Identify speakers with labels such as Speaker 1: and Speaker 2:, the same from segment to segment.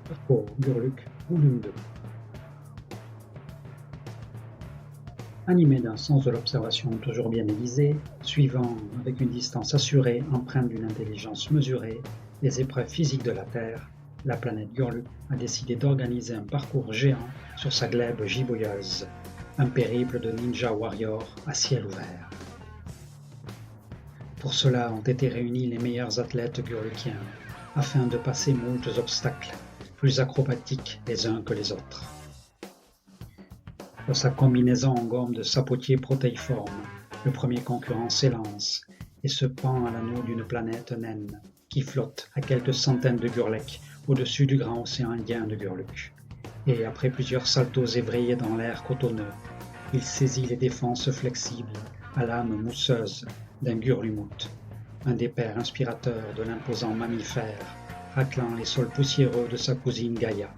Speaker 1: Parcours Gurluk, volume 2. Animé d'un sens de l'observation toujours bien aiguisé, suivant avec une distance assurée, empreinte d'une intelligence mesurée, les épreuves physiques de la Terre, la planète Gurluk a décidé d'organiser un parcours géant sur sa glèbe giboyeuse, un périple de ninja warrior à ciel ouvert. Pour cela ont été réunis les meilleurs athlètes gurlukiens, afin de passer moult obstacles, plus acrobatiques les uns que les autres. Dans sa combinaison en gomme de sapotier protéiforme, le premier concurrent s'élance et se pend à l'anneau d'une planète naine qui flotte à quelques centaines de gurleks au-dessus du grand océan Indien de Gurluk. Et après plusieurs saltos évrillés dans l'air cotonneux, il saisit les défenses flexibles à l'âme mousseuse d'un Gurlumut, un des pères inspirateurs de l'imposant mammifère, raclant les sols poussiéreux de sa cousine Gaïa.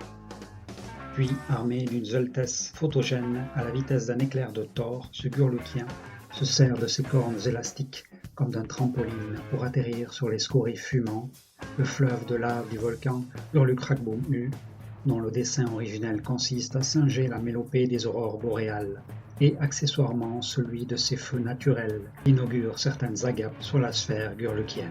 Speaker 1: Puis, armé d'une Zultès photogène à la vitesse d'un éclair de Thor, ce Gurlukien se sert de ses cornes élastiques comme d'un trampoline pour atterrir sur les scories fumants, le fleuve de lave du volcan Gurluk-Rakboum-U, dont le dessin originel consiste à singer la mélopée des aurores boréales, et accessoirement celui de ces feux naturels qui inaugurent certaines agapes sur la sphère gurlukienne.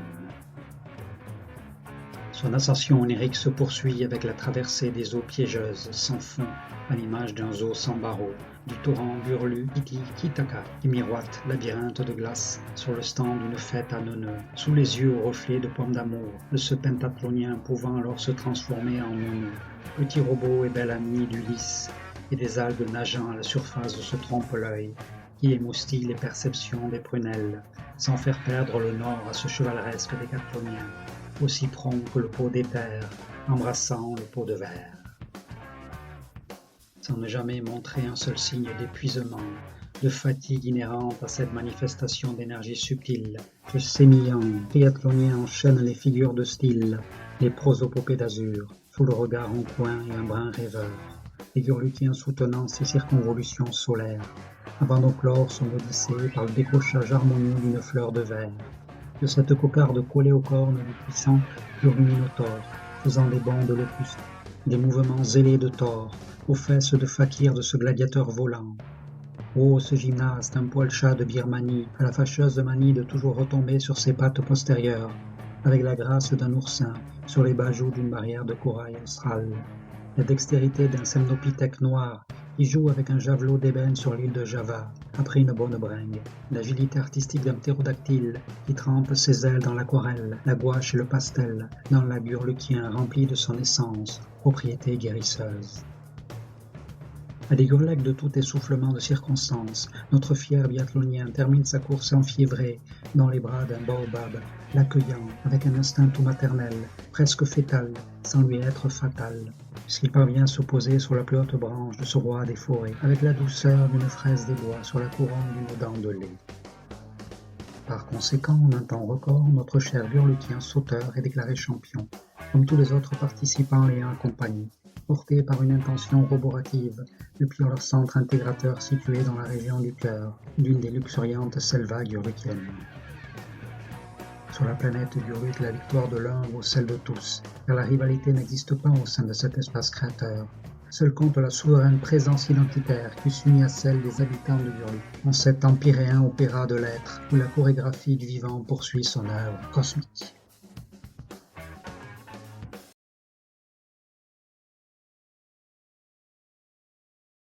Speaker 1: Son ascension onirique se poursuit avec la traversée des eaux piégeuses sans fond, à l'image d'un zoo sans barreaux, du torrent Gurlu-Iti-Kitaka qui miroite labyrinthe de glace sur le stand d'une fête à Neuneu, sous les yeux au reflet de pommes d'amour, de ce pentathlonien pouvant alors se transformer en Neuneu, petit robot et bel ami d'Ulysse, et des algues nageant à la surface de ce trompe-l'œil, qui émoustille les perceptions des prunelles, sans faire perdre le nord à ce chevaleresque décathlonien, aussi prompt que le pot d'éther, embrassant le pot de verre. Sans ne jamais montrer un seul signe d'épuisement, de fatigue inhérente à cette manifestation d'énergie subtile, ce sémillant triathlonien enchaîne les figures de style, les prosopopées d'azur, sous le regard en coin et un brin rêveur, les Gurlukiens soutenant ces circonvolutions solaires, avant de clore son odyssée par le décrochage harmonieux d'une fleur de verre, de cette cocarde collée aux cornes du puissant Gurluminotaure, faisant des bonds de locuste, des mouvements zélés de Thor, aux fesses de fakir de ce gladiateur volant. Oh, ce gymnaste, un poil-chat de Birmanie, à la fâcheuse manie de toujours retomber sur ses pattes postérieures, avec la grâce d'un oursin sur les bajoux d'une barrière de corail austral, la dextérité d'un semnopithèque noir qui joue avec un javelot d'ébène sur l'île de Java, après une bonne bringue, l'agilité artistique d'un ptérodactyle qui trempe ses ailes dans l'aquarelle, la gouache et le pastel, dans la gurlukien rempli de son essence, propriété guérisseuse. À des gurlecs de tout essoufflement de circonstances, notre fier biathlonien termine sa course enfiévrée dans les bras d'un baobab, l'accueillant avec un instinct tout maternel, presque fétal, sans lui être fatal, puisqu'il parvient à se poser sur la plus haute branche de ce roi des forêts, avec la douceur d'une fraise des bois sur la couronne d'une dent de lait. Par conséquent, en un temps record, notre cher Gurlukien sauteur est déclaré champion, comme tous les autres participants l'ayant accompagné, portés par une intention roborative depuis leur centre intégrateur situé dans la région du cœur d'une des luxuriantes selvas gurlukiennes. Sur la planète Gurluk, la victoire de l'un vaut celle de tous, car la rivalité n'existe pas au sein de cet espace créateur. Seul compte la souveraine présence identitaire qui s'unit à celle des habitants de Gurluk, en cet empyréen opéra de l'être où la chorégraphie du vivant poursuit son œuvre cosmique.